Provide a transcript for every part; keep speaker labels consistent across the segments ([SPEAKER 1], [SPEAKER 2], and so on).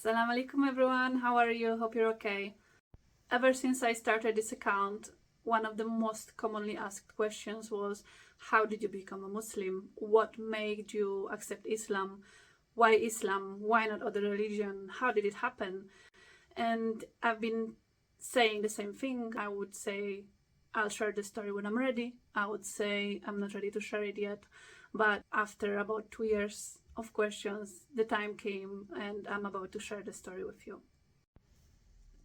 [SPEAKER 1] Assalamu alaikum everyone, how are you? Hope you're okay. Ever since I started this account, one of the most commonly asked questions was, how did you become a Muslim? What made you accept Islam? Why Islam? Why not other religion? How did it happen? And I've been saying the same thing. I would say I'll share the story when I'm ready. I would say I'm not ready to share it yet. But after about 2 years of questions, the time came and I'm about to share the story with you.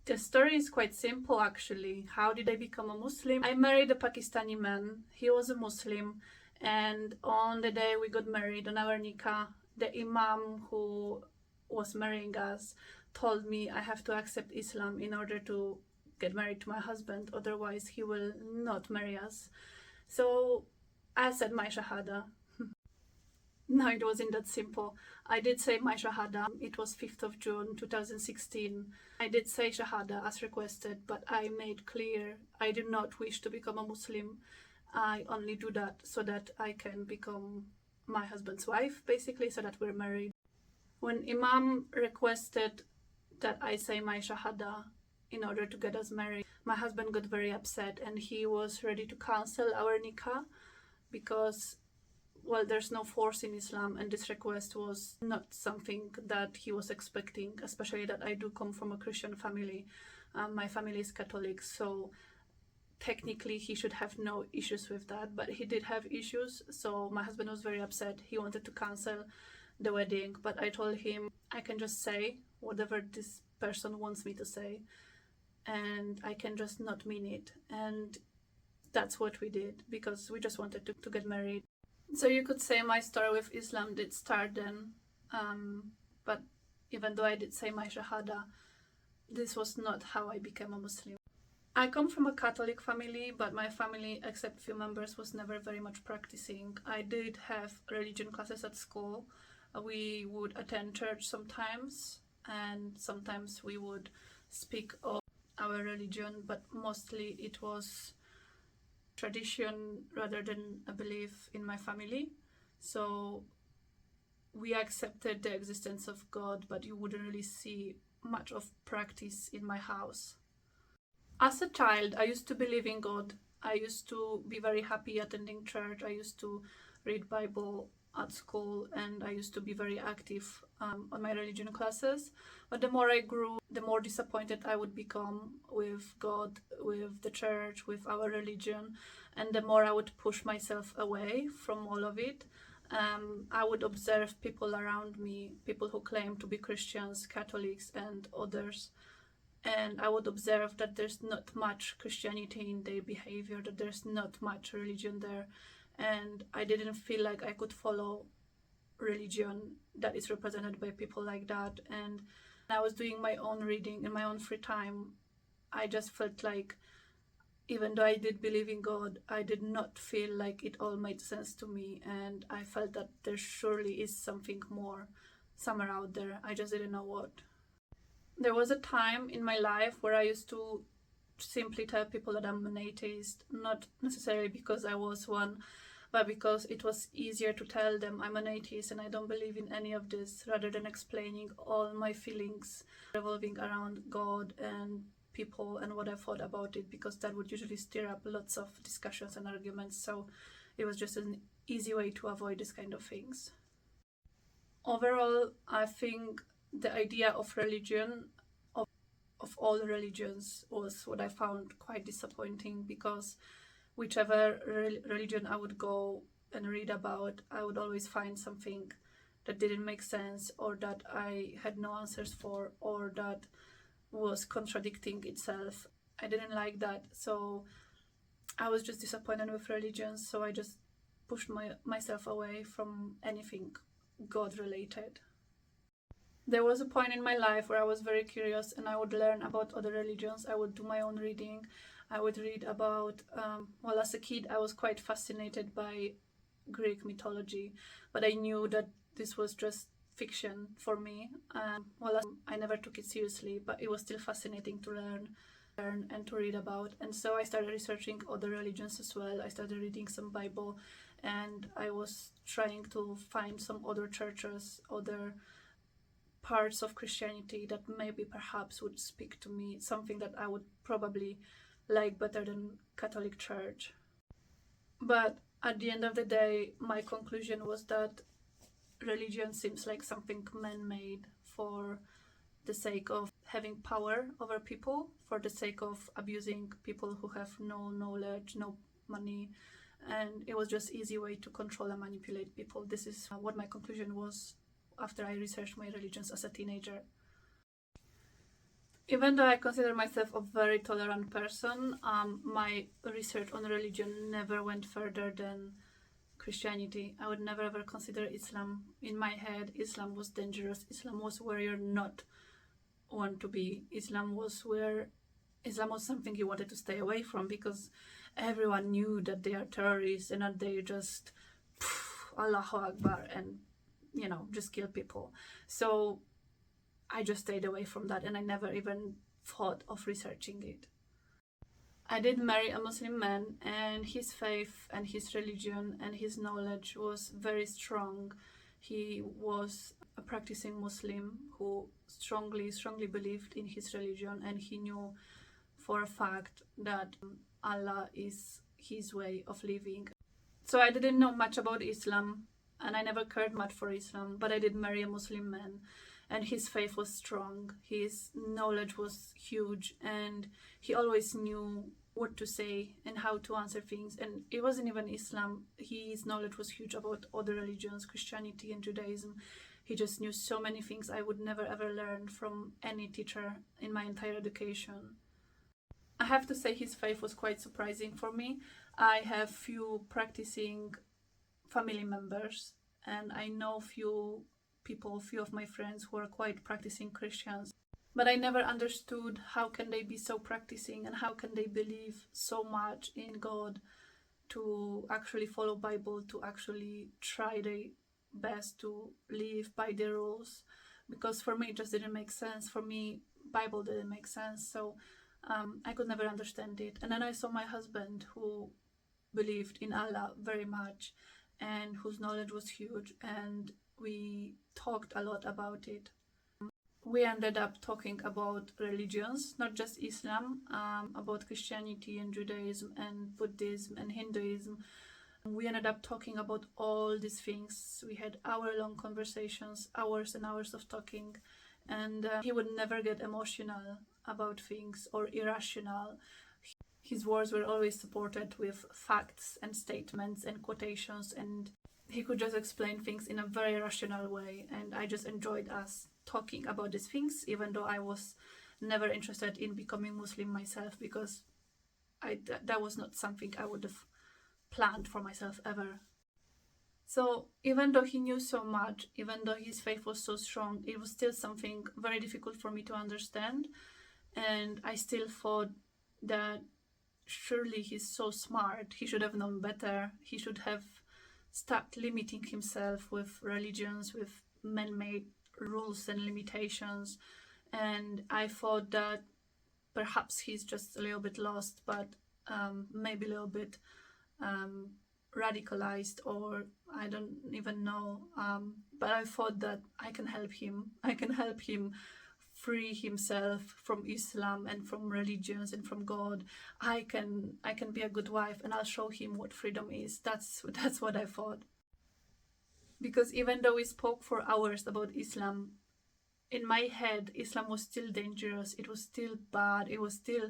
[SPEAKER 1] The story is quite simple actually. How did I become a Muslim? I married a Pakistani man. He was a Muslim, and on the day we got married, on our nikah, the imam who was marrying us told me I have to accept Islam in order to get married to my husband, otherwise he will not marry us. So I said my shahada. No, it wasn't that simple. I did say my shahada. It was 5th of June 2016. I did say shahada as requested, but I made clear I do not wish to become a Muslim. I only do that so that I can become my husband's wife, basically, so that we're married. When Imam requested that I say my shahada in order to get us married, my husband got very upset and he was ready to cancel our nikah because, well, there's no force in Islam, and this request was not something that he was expecting, especially that I do come from a Christian family. My family is Catholic, so technically he should have no issues with that, but he did have issues, so my husband was very upset. He wanted to cancel the wedding, but I told him I can just say whatever this person wants me to say, and I can just not mean it. And that's what we did, because we just wanted to get married. So you could say my story with Islam did start then, but even though I did say my shahada, this was not how I became a Muslim. I come from a Catholic family, but my family, except few members, was never very much practicing. I did have religion classes at school. We would attend church sometimes, and sometimes we would speak of our religion, but mostly it was tradition rather than a belief in my family. So we accepted the existence of God, but you wouldn't really see much of practice in my house. As a child, I used to believe in God. I used to be very happy attending church. I used to read Bible at school, and I used to be very active on my religion classes. But the more I grew, the more disappointed I would become with God, with the church, with our religion, and the more I would push myself away from all of it. I would observe people around me, people who claim to be Christians, Catholics, and others, and I would observe that there's not much Christianity in their behavior, that there's not much religion there, and I didn't feel like I could follow religion that is represented by people like that. And I was doing my own reading in my own free time. I just felt like, even though I did believe in God, I did not feel like it all made sense to me, and I felt that there surely is something more somewhere out there. I just didn't know what. There was a time in my life where I used to simply tell people that I'm an atheist, not necessarily because I was one, but because it was easier to tell them I'm an atheist and I don't believe in any of this, rather than explaining all my feelings revolving around God and people and what I thought about it, because that would usually stir up lots of discussions and arguments. So it was just an easy way to avoid this kind of things. Overall, I think the idea of religion, of all religions, was what I found quite disappointing, because whichever religion I would go and read about, I would always find something that didn't make sense, or that I had no answers for, or that was contradicting itself. I didn't like that, so I was just disappointed with religions, so I just pushed myself away from anything God related. There was a point in my life where I was very curious and I would learn about other religions. I would do my own reading. I would read about, well, as a kid I was quite fascinated by Greek mythology, but I knew that this was just fiction for me. I never took it seriously, but it was still fascinating to learn and to read about. And so I started researching other religions as well. I started reading some Bible, and I was trying to find some other churches, other parts of Christianity that maybe perhaps would speak to me, something that I would probably like better than Catholic Church. But at the end of the day, my conclusion was that religion seems like something man-made for the sake of having power over people, for the sake of abusing people who have no knowledge, no money, and it was just easy way to control and manipulate people. This is what my conclusion was after I researched my religions as a teenager. Even though I consider myself a very tolerant person, my research on religion never went further than Christianity. I would never ever consider Islam. In my head, Islam was dangerous. Islam was where you're not want to be. Islam was something you wanted to stay away from, because everyone knew that they are terrorists and that they just Allahu Akbar and just kill people. So I just stayed away from that, and I never even thought of researching it. I did marry a Muslim man, and his faith and his religion and his knowledge was very strong. He was a practicing Muslim who strongly believed in his religion, and he knew for a fact that Allah is his way of living. So I didn't know much about Islam, and I never cared much for Islam, but I did marry a Muslim man, and his faith was strong, his knowledge was huge, and he always knew what to say and how to answer things. And it wasn't even Islam, his knowledge was huge about other religions, Christianity and Judaism. He just knew so many things I would never ever learn from any teacher in my entire education. I have to say his faith was quite surprising for me. I have few practicing family members, and I know few of my friends who are quite practicing Christians, but I never understood how can they be so practicing and how can they believe so much in God to actually follow Bible, to actually try their best to live by the rules, because for me it just didn't make sense. For me, Bible didn't make sense, so I could never understand it. And then I saw my husband, who believed in Allah very much and whose knowledge was huge, and we talked a lot about it. We ended up talking about religions, not just Islam, about Christianity and Judaism and Buddhism and Hinduism. We ended up talking about all these things. We had hour-long conversations, hours and hours of talking, and he would never get emotional about things or irrational. His words were always supported with facts and statements and quotations, and he could just explain things in a very rational way, and I just enjoyed us talking about these things, even though I was never interested in becoming Muslim myself, because that was not something I would have planned for myself ever. So even though he knew so much, even though his faith was so strong, it was still something very difficult for me to understand, and I still thought that surely he's so smart, he should have known better, he should have stopped limiting himself with religions, with man-made rules and limitations. And I thought that perhaps he's just a little bit lost, but maybe a little bit radicalized, or I don't even know, but I thought that I can help him free himself from Islam and from religions and from God. I can be a good wife, and I'll show him what freedom is. That's what I thought. Because even though we spoke for hours about Islam, in my head Islam was still dangerous, it was still bad, it was still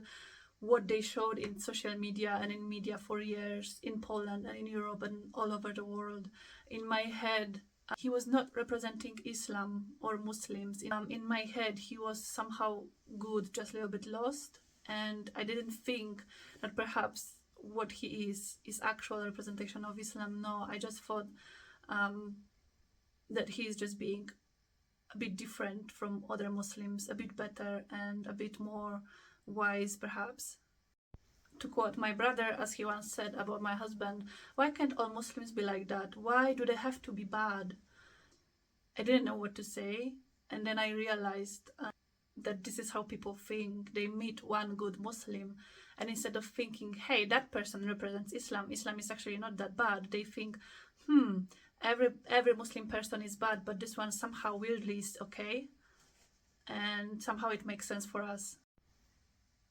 [SPEAKER 1] what they showed in social media and in media for years in Poland and in Europe and all over the world. In my head, he was not representing Islam or Muslims. In my head, he was somehow good, just a little bit lost. And I didn't think that perhaps what he is actual representation of Islam. No, I just thought that he is just being a bit different from other Muslims, a bit better and a bit more wise, perhaps. To quote my brother, as he once said about my husband, why can't all Muslims be like that? Why do they have to be bad? I didn't know what to say, and then I realized that this is how people think. They meet one good Muslim, and instead of thinking, hey, that person represents Islam, Islam is actually not that bad, they think, every Muslim person is bad, but this one somehow weirdly is okay. and somehow it makes sense for us.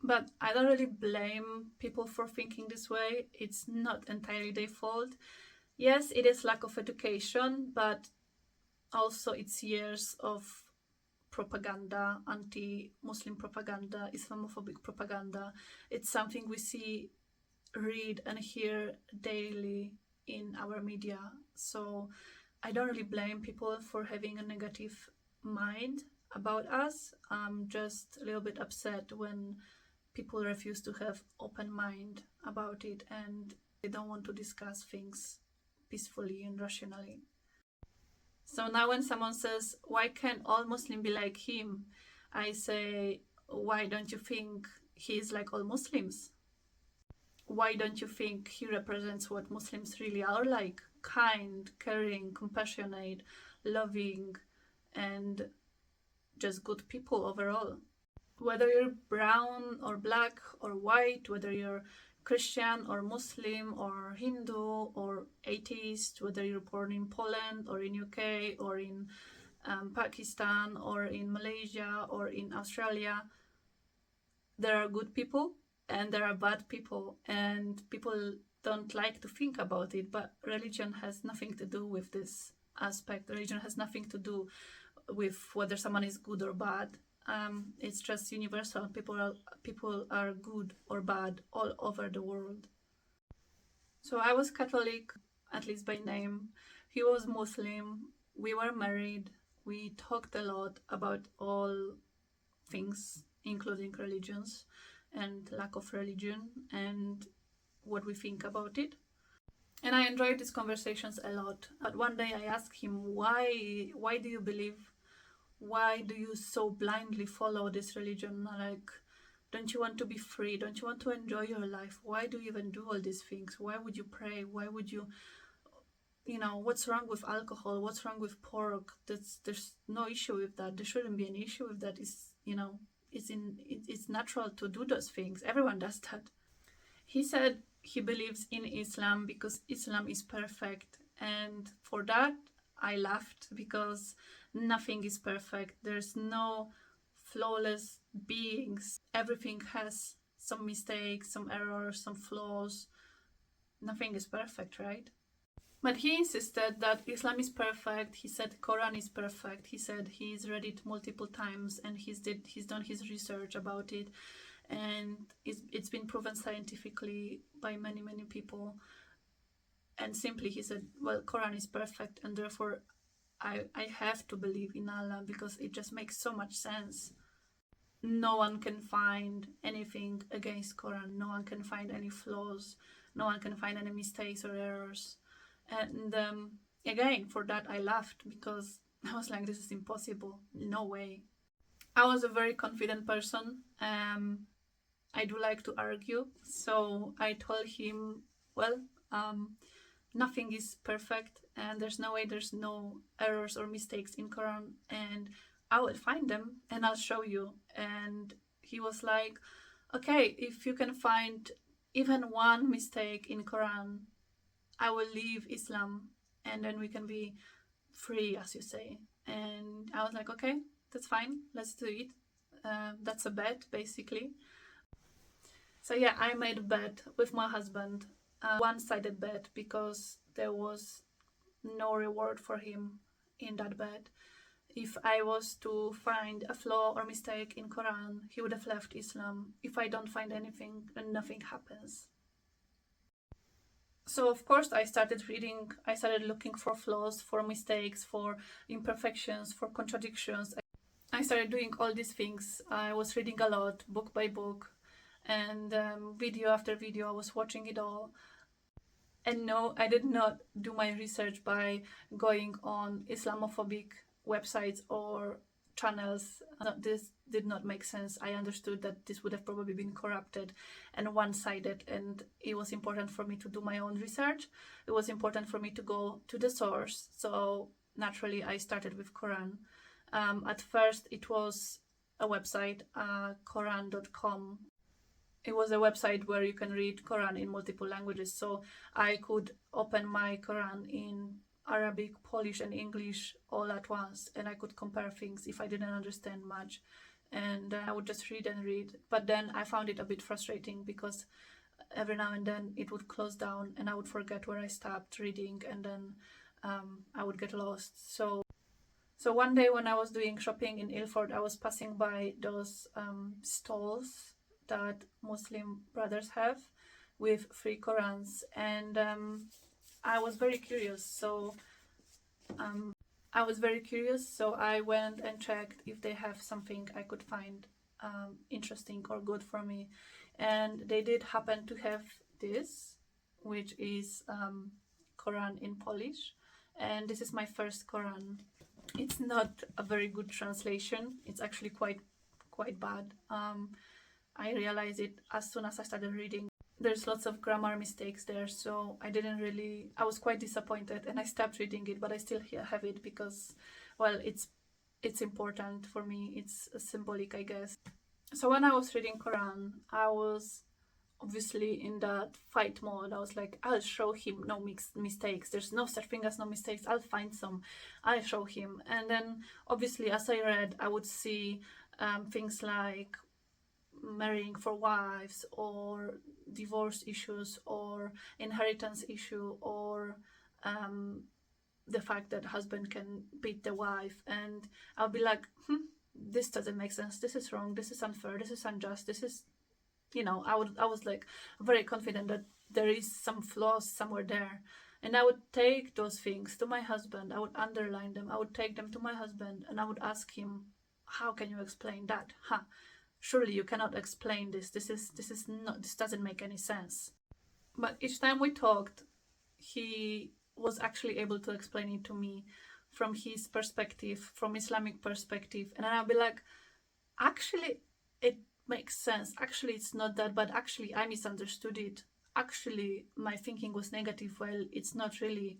[SPEAKER 1] But I don't really blame people for thinking this way. It's not entirely their fault. Yes, it is lack of education, but also it's years of propaganda, anti-Muslim propaganda, Islamophobic propaganda. It's something we see, read and hear daily in our media. So I don't really blame people for having a negative mind about us. I'm just a little bit upset when people refuse to have open mind about it and they don't want to discuss things peacefully and rationally. So now when someone says, why can't all Muslims be like him? I say, why don't you think he is like all Muslims? Why don't you think he represents what Muslims really are like? Kind, caring, compassionate, loving, and just good people overall. Whether you're brown or black or white, whether you're Christian or Muslim or Hindu or atheist, whether you're born in Poland or in UK or in Pakistan or in Malaysia or in Australia, there are good people and there are bad people, and people don't like to think about it, but religion has nothing to do with this aspect. Religion has nothing to do with whether someone is good or bad. It's just universal. People are good or bad all over the world. So I was Catholic, at least by name. He was Muslim. We were married. We talked a lot about all things, including religions and lack of religion and what we think about it. And I enjoyed these conversations a lot. But one day I asked him, why do you believe? Why do you so blindly follow this religion? Like, don't you want to be free? Don't you want to enjoy your life? Why do you even do all these things? Why would you pray? Why would you, what's wrong with alcohol? What's wrong with pork? There's no issue with that. There shouldn't be any issue with that. It's natural to do those things. Everyone does that. He said he believes in Islam because Islam is perfect. And for that, I laughed because nothing is perfect. There's no flawless beings. Everything has some mistakes, some errors, some flaws. Nothing is perfect, right? But he insisted that Islam is perfect. He said Quran is perfect. He said he's read it multiple times and he's done his research about it, and it's been proven scientifically by many people. And simply he said, well, Quran is perfect, and therefore I have to believe in Allah because it just makes so much sense. No one can find anything against Quran. No one can find any flaws. No one can find any mistakes or errors. And again, for that I laughed because I was like, this is impossible. No way. I was a very confident person. I do like to argue. So I told him, well, nothing is perfect and there's no way there's no errors or mistakes in Quran, and I will find them and I'll show you. And he was like, okay, if you can find even one mistake in Quran, I will leave Islam and then we can be free, as you say. And I was like, okay, that's fine, let's do it. That's a bet, basically. So yeah, I made a bet with my husband, a one-sided bet, because there was no reward for him in that bet. If I was to find a flaw or mistake in Quran, he would have left Islam. If I don't find anything, then nothing happens. So of course I started reading, I started looking for flaws, for mistakes, for imperfections, for contradictions. I started doing all these things. I was reading a lot, book by book, and video after video. I was watching it all. And no, I did not do my research by going on Islamophobic websites or channels. This did not make sense. I understood that this would have probably been corrupted and one-sided, and it was important for me to do my own research. It was important for me to go to the source. So naturally I started with Quran. At first it was a website, Quran.com. It was a website where you can read Quran in multiple languages. So I could open my Quran in Arabic, Polish and English all at once, and I could compare things if I didn't understand much. and I would just read and read. But then I found it a bit frustrating because every now and then it would close down and I would forget where I stopped reading, and then I would get lost. So one day when I was doing shopping in Ilford, I was passing by those stalls that Muslim brothers have with free Qurans, and I was very curious. So I went and checked if they have something I could find interesting or good for me, and they did happen to have this, which is Quran in Polish, and this is my first Quran. It's not a very good translation. It's actually quite bad. I realized it as soon as I started reading. There's lots of grammar mistakes there, so I was quite disappointed, and I stopped reading it, but I still have it because, well, it's important for me. It's symbolic, I guess. So when I was reading Quran, I was obviously in that fight mode. I was like, I'll show him no mistakes. There's no such thing as no mistakes. I'll find some. I'll show him. And then obviously as I read, I would see things like marrying for wives, or divorce issues, or inheritance issue, or the fact that husband can beat the wife, and I'll be like, this doesn't make sense, this is wrong, this is unfair, this is unjust, this is, I was like very confident that there is some flaws somewhere there, and I would take those things to my husband, I would underline them, I would take them to my husband, and I would ask him, how can you explain that? Surely you cannot explain this. This doesn't make any sense. But each time we talked, he was actually able to explain it to me from his perspective, from Islamic perspective. And then I'll be like, actually, it makes sense. Actually, it's not that bad. Actually, I misunderstood it. Actually, my thinking was negative. Well, it's not really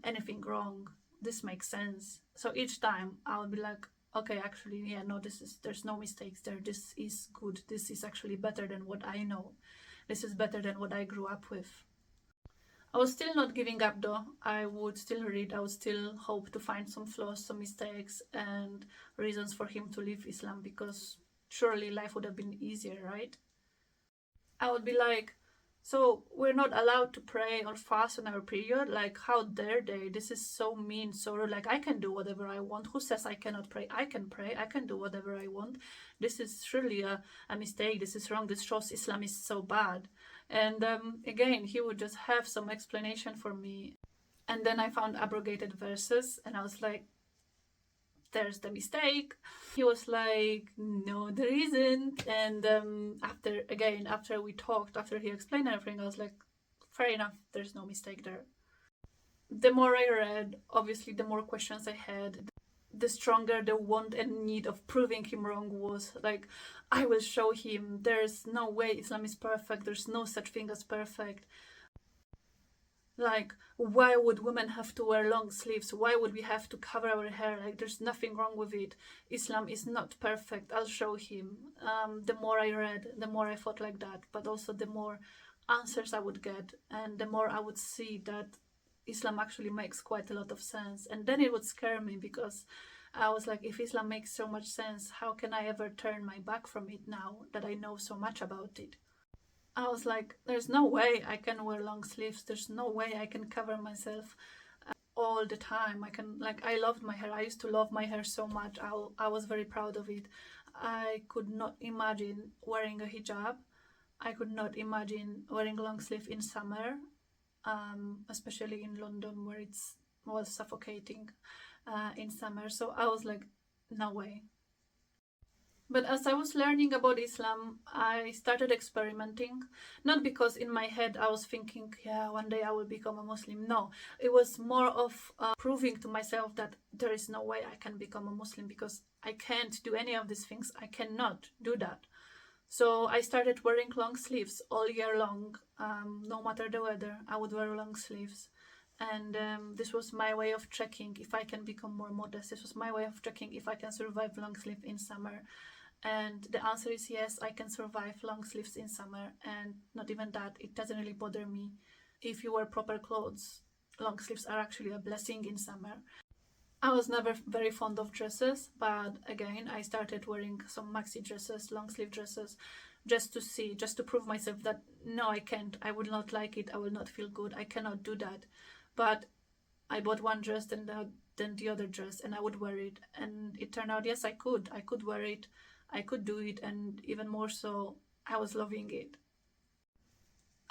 [SPEAKER 1] anything wrong. This makes sense. So each time I would be like, okay, actually, yeah, no, there's no mistakes there. This is good. This is actually better than what I know. This is better than what I grew up with. I was still not giving up though. I would still read. I would still hope to find some flaws, some mistakes, and reasons for him to leave Islam, because surely life would have been easier, right? I would be like, so we're not allowed to pray or fast on our period? Like, how dare they? This is so mean, so rude. Like, I can do whatever I want. Who says I cannot pray? I can pray. I can do whatever I want. This is surely a mistake. This is wrong. This shows Islam is so bad. And again, he would just have some explanation for me. And then I found abrogated verses, and I was like, there's the mistake. He was like, no, there isn't. And after we talked, after he explained everything, I was like, fair enough, there's no mistake there. The more I read, obviously the more questions I had, the stronger the want and need of proving him wrong was. Like, I will show him, there's no way Islam is perfect, there's no such thing as perfect. Like, why would women have to wear long sleeves? Why would we have to cover our hair? Like, there's nothing wrong with it. Islam is not perfect. I'll show him. The more I read, the more I thought like that. But also the more answers I would get, and the more I would see that Islam actually makes quite a lot of sense. And then it would scare me, because I was like, if Islam makes so much sense, how can I ever turn my back from it now that I know so much about it? I was like, there's no way I can wear long sleeves. There's no way I can cover myself all the time. I loved my hair. I used to love my hair so much. I was very proud of it. I could not imagine wearing a hijab. I could not imagine wearing long sleeve in summer, especially in London, where it was suffocating in summer. So I was like, no way. But as I was learning about Islam, I started experimenting. Not because in my head I was thinking, yeah, one day I will become a Muslim. No, it was more of proving to myself that there is no way I can become a Muslim, because I can't do any of these things. I cannot do that. So I started wearing long sleeves all year long. No matter the weather, I would wear long sleeves. And this was my way of checking if I can become more modest. This was my way of checking if I can survive long sleeve in summer. And the answer is yes, I can survive long sleeves in summer, and not even that, it doesn't really bother me. If you wear proper clothes, long sleeves are actually a blessing in summer. I was never very fond of dresses, but again, I started wearing some maxi dresses, long sleeve dresses, just to see, just to prove myself that no, I can't, I will not like it, I will not feel good, I cannot do that. But I bought one dress, then the other dress, and I would wear it. And it turned out, yes, I could wear it, I could do it, and even more so, I was loving it.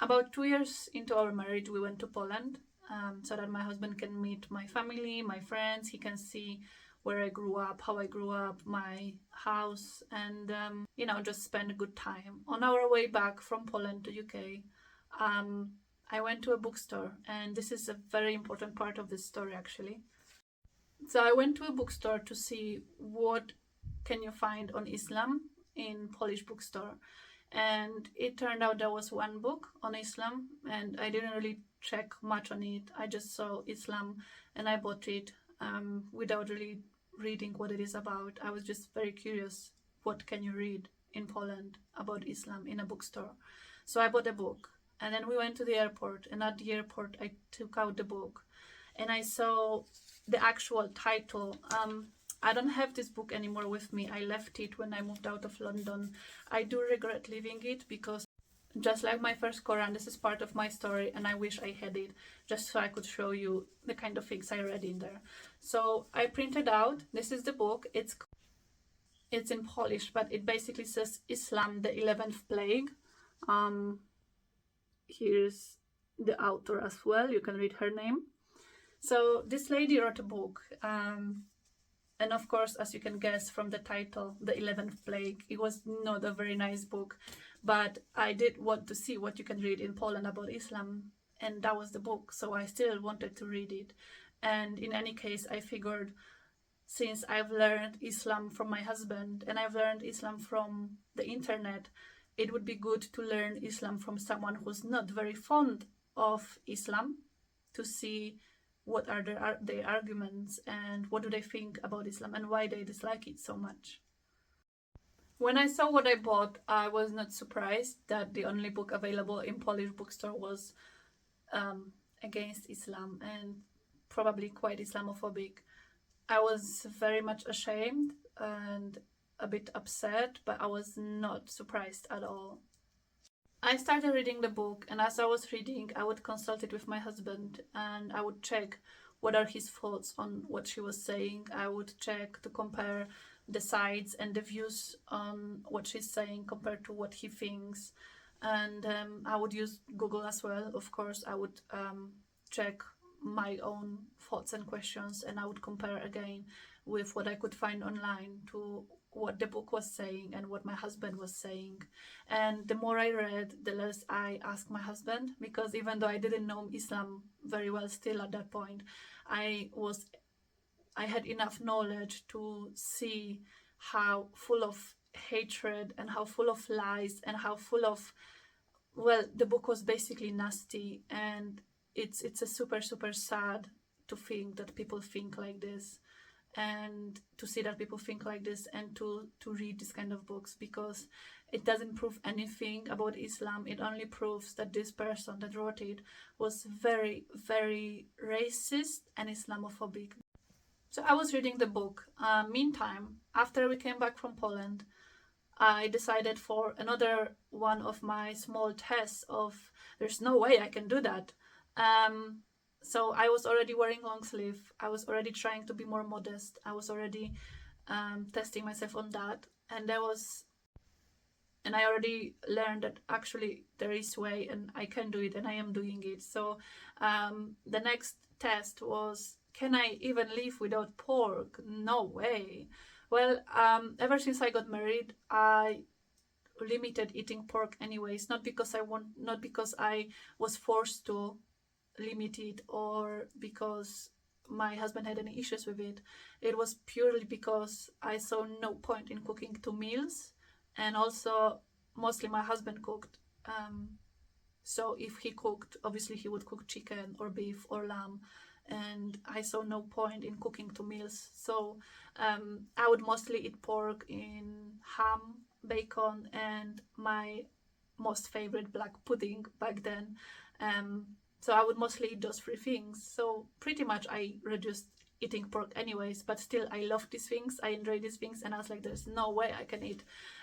[SPEAKER 1] About 2 years into our marriage, we went to Poland, so that my husband can meet my family, my friends. He can see where I grew up, how I grew up, my house, and just spend a good time. On our way back from Poland to UK, I went to a bookstore, and this is a very important part of this story, actually. So I went to a bookstore to see what can you find on Islam in Polish bookstore, and it turned out there was one book on Islam, and I didn't really check much on it. I just saw Islam, and I bought it without really reading what it is about. I was just very curious. What can you read in Poland about Islam in a bookstore? So I bought a book, and then we went to the airport, and at the airport I took out the book, and I saw the actual title. I don't have this book anymore with me. I left it when I moved out of London. I do regret leaving it because, just like my first Quran, this is part of my story, and I wish I had it just so I could show you the kind of things I read in there. So I printed out, this is the book. It's in Polish, but it basically says Islam, the 11th plague. Here's the author as well. You can read her name. So this lady wrote a book, and of course, as you can guess from the title, The 11th Plague, it was not a very nice book, but I did want to see what you can read in Poland about Islam, and that was the book, so I still wanted to read it. And in any case, I figured, since I've learned Islam from my husband and I've learned Islam from the internet, it would be good to learn Islam from someone who's not very fond of Islam, to see what are their arguments and what do they think about Islam and why they dislike it so much. When I saw what I bought, I was not surprised that the only book available in Polish bookstore was against Islam and probably quite Islamophobic. I was very much ashamed and a bit upset, but I was not surprised at all. I started reading the book, and as I was reading, I would consult it with my husband, and I would check what are his thoughts on what she was saying. I would check to compare the sides and the views on what she's saying compared to what he thinks. And I would use Google as well, of course. I would check my own thoughts and questions, and I would compare again with what I could find online to what the book was saying and what my husband was saying. And the more I read, the less I asked my husband, because even though I didn't know Islam very well still at that point, I had enough knowledge to see how full of hatred and how full of lies and how full of, well, the book was basically nasty. And it's a super sad to think that people think like this, and to see that people think like this, and to read this kind of books, because it doesn't prove anything about Islam. It only proves that this person that wrote it was very racist and Islamophobic. So I was reading the book. Meantime, after we came back from Poland, I decided for another one of my small tests of, there's no way I can do that. So I was already wearing long sleeve. I was already trying to be more modest. I was already testing myself on that. And I already learned that actually there is way and I can do it, and I am doing it. So the next test was, can I even live without pork? No way. Well, ever since I got married, I limited eating pork anyways, not because I was forced to limit it or because my husband had any issues with it. It was purely because I saw no point in cooking 2 meals, and also mostly my husband cooked. So if he cooked, obviously he would cook chicken or beef or lamb, and I saw no point in cooking 2 meals. So I would mostly eat pork in ham, bacon, and my most favorite black pudding back then. So I would mostly eat those 3 things. So pretty much I reduced eating pork anyways, but still I love these things, I enjoy these things, and I was like, there's no way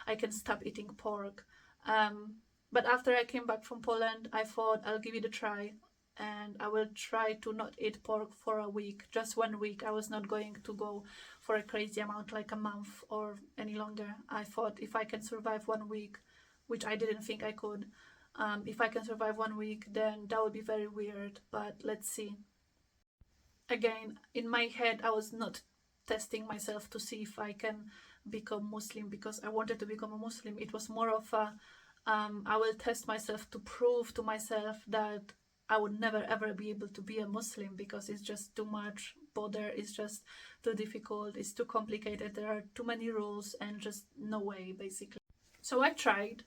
[SPEAKER 1] I can stop eating pork. But after I came back from Poland, I thought I'll give it a try, and I will try to not eat pork for a week, just 1 week. I was not going to go for a crazy amount, like a month or any longer. I thought if I can survive 1 week, which I didn't think I could, if I can survive 1 week, then that would be very weird, but let's see. Again, in my head, I was not testing myself to see if I can become Muslim because I wanted to become a Muslim. It was more of a, I will test myself to prove to myself that I would never ever be able to be a Muslim because it's just too much bother, it's just too difficult, it's too complicated, there are too many rules, and just no way, basically. So I tried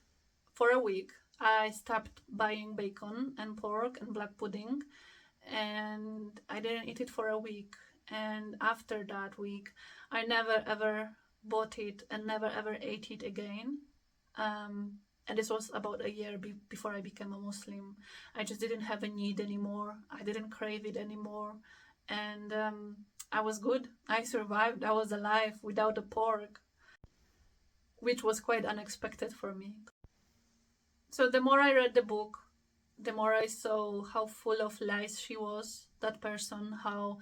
[SPEAKER 1] for a week. I stopped buying bacon and pork and black pudding, and I didn't eat it for a week. And after that week, I never ever bought it and never ever ate it again. And this was about a year before I became a Muslim. I just didn't have a need anymore. I didn't crave it anymore. And I was good. I survived. I was alive without a pork, which was quite unexpected for me. So the more I read the book, the more I saw how full of lies she was, that person, how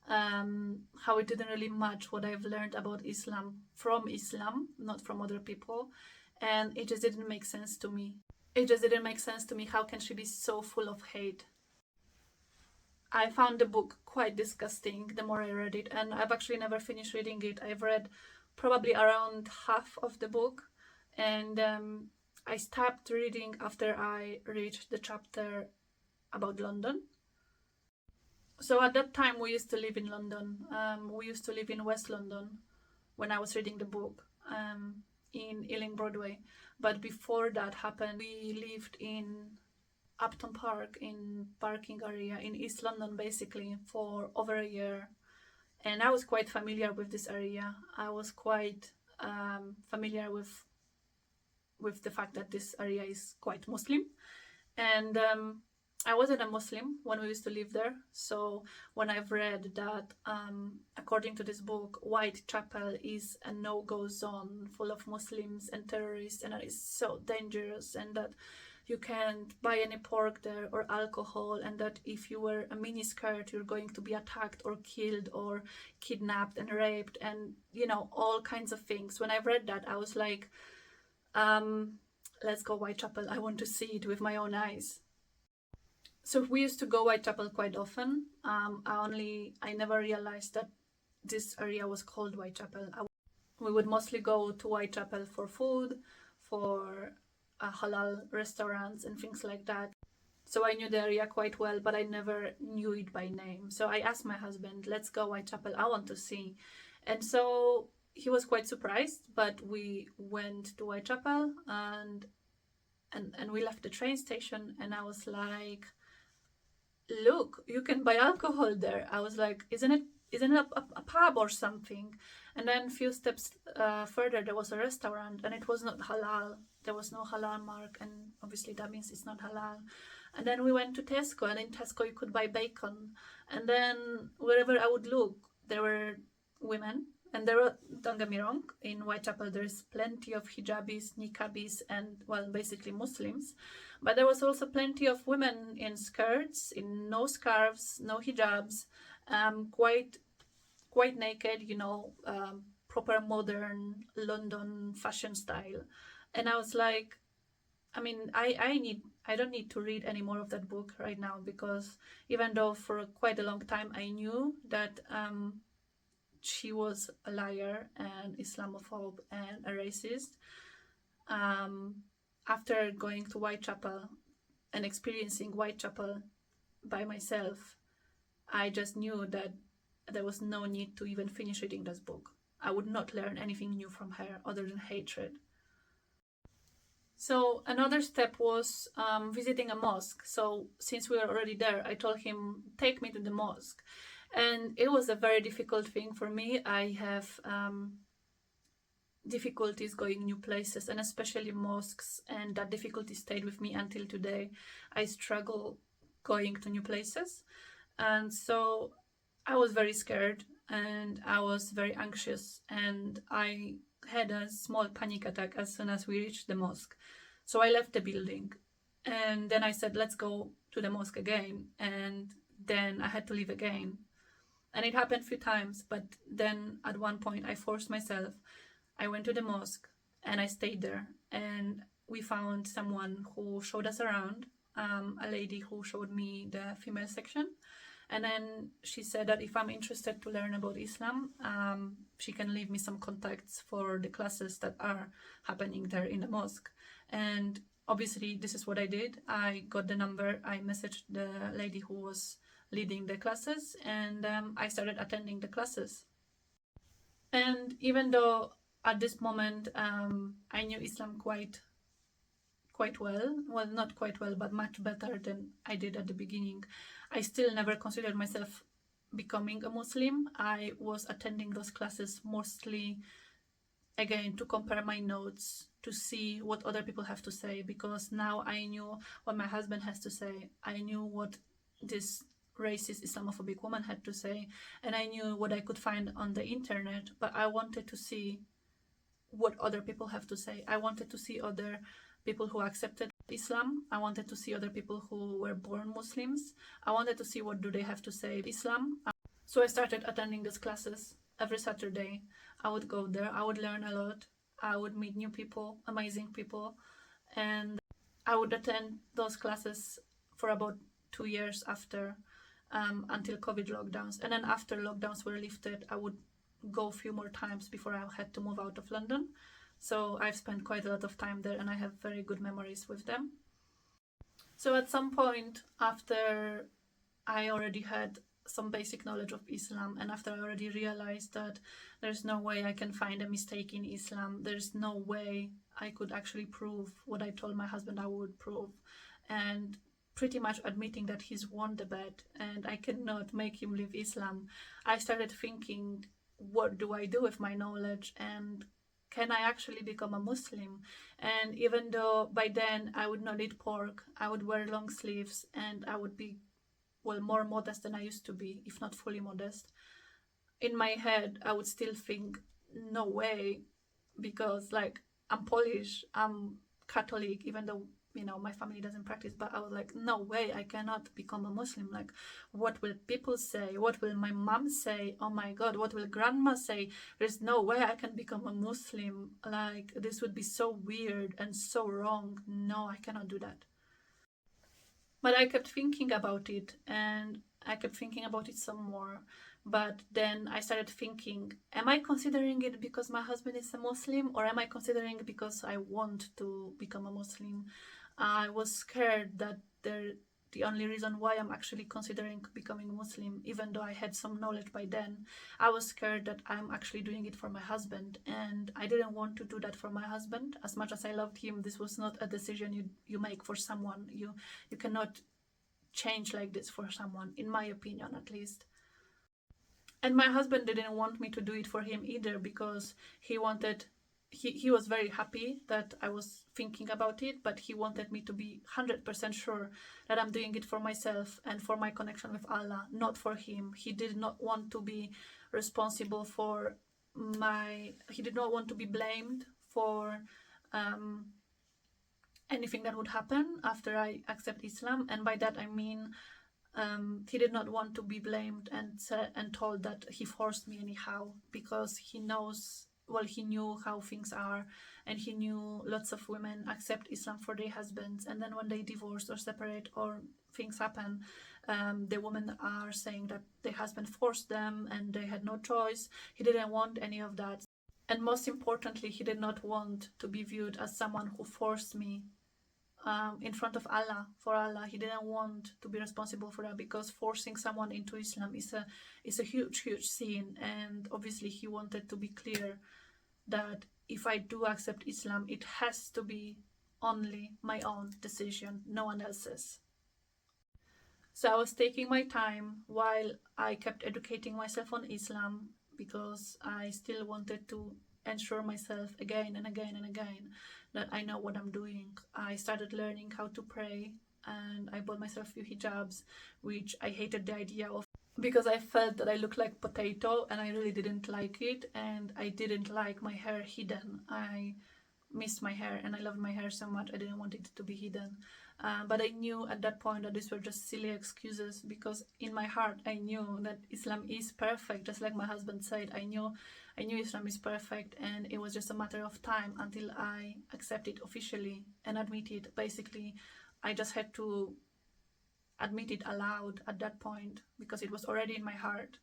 [SPEAKER 1] it didn't really match what I've learned about Islam from Islam, not from other people. And it just didn't make sense to me. It just didn't make sense to me. How can she be so full of hate? I found the book quite disgusting the more I read it, and I've actually never finished reading it. I've read probably around half of the book, and I stopped reading after I reached the chapter about London. So at that time we used to live in London. We used to live in West London when I was reading the book. In Ealing Broadway, but before that happened, we lived in Upton Park, in parking area in East London, basically for over a year, and I was quite familiar with this area. I was quite familiar with the fact that this area is quite Muslim, and I wasn't a Muslim when we used to live there. So when I've read that, according to this book, Whitechapel is a no-go zone full of Muslims and terrorists, and that is so dangerous, and that you can't buy any pork there or alcohol, and that if you wear a miniskirt, you're going to be attacked or killed or kidnapped and raped, and all kinds of things. When I've read that, I was like, let's go Whitechapel. I want to see it with my own eyes. So we used to go Whitechapel quite often. I never realized that this area was called Whitechapel. We would mostly go to Whitechapel for food, for halal restaurants and things like that. So I knew the area quite well, but I never knew it by name. So I asked my husband, let's go Whitechapel, I want to see. And so he was quite surprised, but we went to Whitechapel and we left the train station, and I was like, look, you can buy alcohol there. I was like, isn't it a pub or something? And then a few steps further, there was a restaurant, and it was not halal. There was no halal mark, and obviously that means it's not halal. And then we went to Tesco, and in Tesco you could buy bacon. And then wherever I would look, there were women. And there were, don't get me wrong, in Whitechapel there's plenty of hijabis, niqabis, and, well, basically Muslims. But there was also plenty of women in skirts, in no scarves, no hijabs, quite naked, proper modern London fashion style. And I was like, I mean, I don't need to read any more of that book right now, because even though for quite a long time I knew that she was a liar and Islamophobe and a racist, after going to Whitechapel and experiencing Whitechapel by myself, I just knew that there was no need to even finish reading this book. I would not learn anything new from her other than hatred. So another step was visiting a mosque. So since we were already there, I told him, take me to the mosque. And it was a very difficult thing for me. I have difficulties going new places, and especially mosques, and that difficulty stayed with me until today. I struggle going to new places, and so I was very scared. and I was very anxious, and I had a small panic attack as soon as we reached the mosque. So I left the building, and then I said, let's go to the mosque again, and then I had to leave again. And it happened a few times, but then at one point I forced myself. I went to the mosque and I stayed there, and we found someone who showed us around, a lady who showed me the female section. And then she said that if I'm interested to learn about Islam, she can leave me some contacts for the classes that are happening there in the mosque. And obviously this is what I did. I got the number, I messaged the lady who was leading the classes, and I started attending the classes. And even though at this moment I knew Islam quite well, not quite well, but much better than I did at the beginning, I still never considered myself becoming a Muslim. I was attending those classes mostly, again, to compare my notes, to see what other people have to say, because now I knew what my husband has to say. I knew what this racist Islamophobic woman had to say, and I knew what I could find on the internet, but I wanted to see what other people have to say. I wanted to see other people who accepted Islam. I wanted to see other people who were born Muslims. I wanted to see what do they have to say Islam. So I started attending these classes every Saturday. I would go there, I would learn a lot, I would meet new people, amazing people, and I would attend those classes for about 2 years after, until COVID lockdowns. And then after lockdowns were lifted, I would go a few more times before I had to move out of London. So I've spent quite a lot of time there, and I have very good memories with them. So at some point, after I already had some basic knowledge of Islam, and after I already realized that there's no way I can find a mistake in Islam, there's no way I could actually prove what I told my husband I would prove, and pretty much admitting that he's won the bet and I cannot make him leave Islam, I started thinking, what do I do with my knowledge, and can I actually become a Muslim? And even though by then I would not eat pork, I would wear long sleeves, and I would be, well, more modest than I used to be, if not fully modest, in my head I would still think, no way, because like I'm Polish, I'm Catholic, even though, you know, my family doesn't practice, but I was like, no way, I cannot become a Muslim. Like, what will people say? What will my mom say? Oh my God, what will grandma say? There's no way I can become a Muslim. Like, this would be so weird and so wrong. No, I cannot do that. But I kept thinking about it, and I kept thinking about it some more. But then I started thinking, am I considering it because my husband is a Muslim, or am I considering it because I want to become a Muslim? I was scared that the only reason why I'm actually considering becoming Muslim, even though I had some knowledge by then, I was scared that I'm actually doing it for my husband, and I didn't want to do that for my husband. As much as I loved him, this was not a decision you make for someone. You cannot change like this for someone, in my opinion at least. And my husband didn't want me to do it for him either, because he was very happy that I was thinking about it, but he wanted me to be 100% sure that I'm doing it for myself and for my connection with Allah, not for him. He did not want to be responsible for he did not want to be blamed for anything that would happen after I accept Islam. And by that I mean, he did not want to be blamed and told that he forced me anyhow, because he knew how things are, and he knew lots of women accept Islam for their husbands, and then when they divorce or separate or things happen, the women are saying that their husband forced them and they had no choice. He didn't want any of that, and most importantly, he did not want to be viewed as someone who forced me in front of Allah, for Allah. He didn't want to be responsible for that, because forcing someone into Islam is a huge sin, and obviously he wanted to be clear that if I do accept Islam, it has to be only my own decision, no one else's. So I was taking my time while I kept educating myself on Islam, because I still wanted to ensure myself again and again and again that I know what I'm doing. I started learning how to pray, and I bought myself a few hijabs, which I hated the idea of. because I felt that I looked like potato and I really didn't like it, and I didn't like my hair hidden. I missed my hair and I loved my hair so much I didn't want it to be hidden. But I knew at that point that these were just silly excuses, because in my heart I knew that Islam is perfect, just like my husband said. I knew Islam is perfect, and it was just a matter of time until I accept it officially and admit it. Basically, I just had to admit it aloud at that point because it was already in my heart.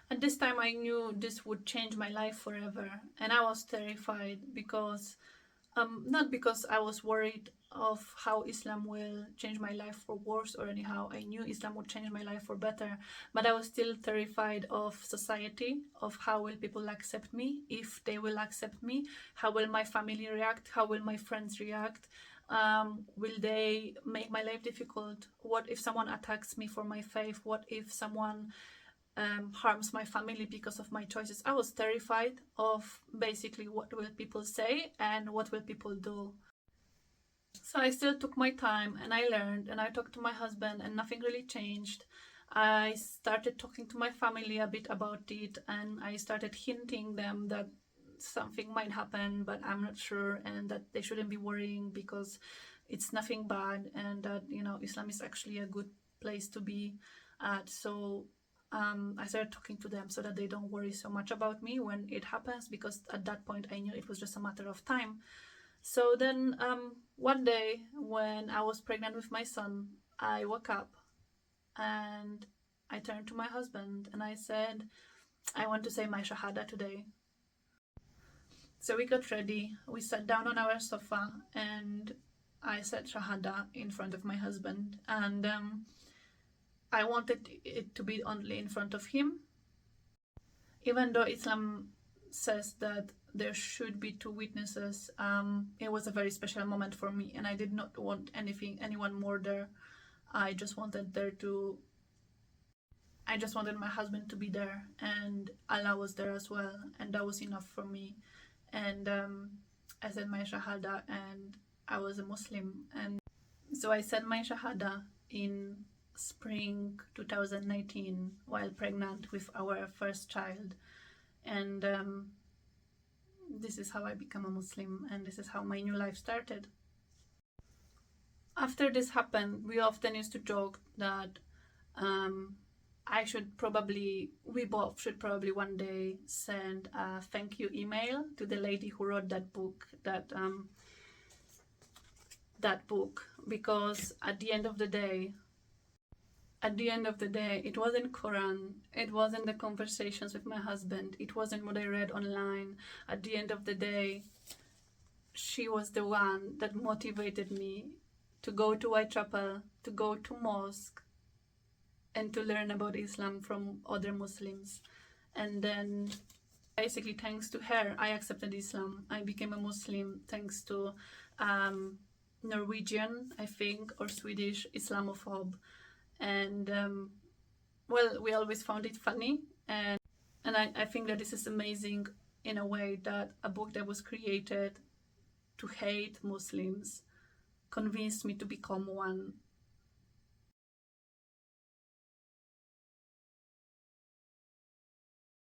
[SPEAKER 1] And this time I knew this would change my life forever, and I was terrified because not because I was worried of how Islam will change my life for worse or anyhow. I knew Islam would change my life for better, but I was still terrified of society, of how will people accept me, if they will accept me, how will my family react, how will my friends react, will they make my life difficult, what if someone attacks me for my faith, what if someone harms my family because of my choices. I was terrified of basically what will people say and what will people do. So I still took my time and I learned, and I talked to my husband and nothing really changed. I started talking to my family a bit about it, and I started hinting them that something might happen, but I'm not sure, and that they shouldn't be worrying because it's nothing bad, and that, you know, Islam is actually a good place to be at. So I started talking to them so that they don't worry so much about me when it happens, because at that point I knew it was just a matter of time. So then one day when I was pregnant with my son, I woke up and I turned to my husband and I said, I want to say my shahada today. So we got ready, we sat down on our sofa, and I said shahada in front of my husband, and I wanted it to be only in front of him. Even though Islam says that there should be two witnesses, it was a very special moment for me, and I did not want anyone more there. I just wanted my husband to be there, and Allah was there as well, and that was enough for me. And I said my shahada, and I was a Muslim. And so I said my shahada in spring 2019 while pregnant with our first child, and this is how I became a Muslim, and this is how my new life started. After this happened, we often used to joke that we both should probably one day send a thank you email to the lady who wrote that book, because at the end of the day, it wasn't Quran, it wasn't the conversations with my husband, it wasn't what I read online. At the end of the day, she was the one that motivated me to go to Whitechapel, to go to mosque, and to learn about Islam from other Muslims. And then basically thanks to her, I accepted Islam. I became a Muslim thanks to Norwegian, I think, or Swedish Islamophobe. And well, we always found it funny, and I think that this is amazing in a way, that a book that was created to hate Muslims convinced me to become one.